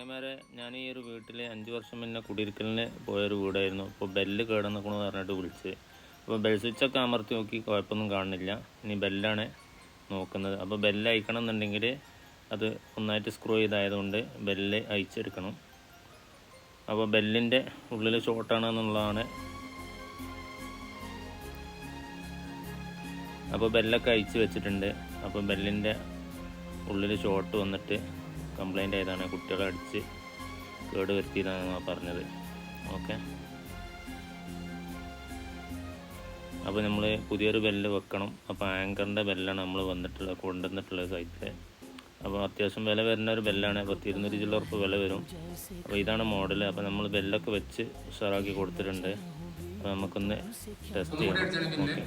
ചങ്ങന്മാരെ ഞാൻ ഈ ഒരു വീട്ടിൽ 5 വർഷം മുന്നേ കുടിയിരിക്കലിന് പോയൊരു വീടായിരുന്നു. അപ്പോൾ ബെല്ല് കേടന്നേക്കണമെന്ന് പറഞ്ഞിട്ട് വിളിച്ച്. അപ്പോൾ ബെൽ സ്വിച്ചൊക്കെ അമർത്തി നോക്കി, കുഴപ്പമൊന്നും കാണുന്നില്ല. ഇനി ബെല്ലാണ് നോക്കുന്നത്. അപ്പോൾ ബെല്ല് അയക്കണം എന്നുണ്ടെങ്കിൽ അത് ഒന്നായിട്ട് സ്ക്രൂ ചെയ്തായതുകൊണ്ട് ബെല്ല് അയച്ചെടുക്കണം. അപ്പോൾ ബെല്ലിൻ്റെ ഉള്ളിൽ ഷോർട്ടാണെന്നുള്ളതാണ്. അപ്പോൾ ബെല്ലൊക്കെ അയച്ച് വെച്ചിട്ടുണ്ട്. അപ്പോൾ ബെല്ലിൻ്റെ ഉള്ളിൽ ഷോർട്ട് വന്നിട്ട് കംപ്ലൈൻ്റ് ആയതാണ്, കുട്ടികളെ അടിച്ച് കേട് വരുത്തിയതാണെന്നാണ് പറഞ്ഞത്. ഓക്കെ, അപ്പോൾ നമ്മൾ പുതിയൊരു ബെല്ല് വെക്കണം. അപ്പോൾ ആങ്കറിൻ്റെ ബെല്ലാണ് നമ്മൾ കൊണ്ടുവന്നിട്ടുള്ളത് സൈറ്റിൽ. അപ്പോൾ അത്യാവശ്യം വില വരുന്ന ഒരു ബെല്ലാണ്. 200 ചില്ലറ ഉറുപ്പ് വില വരും. അപ്പോൾ ഇതാണ് മോഡൽ. അപ്പോൾ നമ്മൾ ബെല്ലൊക്കെ വെച്ച് ഉഷാറാക്കി കൊടുത്തിട്ടുണ്ട്. അപ്പോൾ നമുക്കൊന്ന് ടെസ്റ്റ് ചെയ്യാം. ഓക്കെ.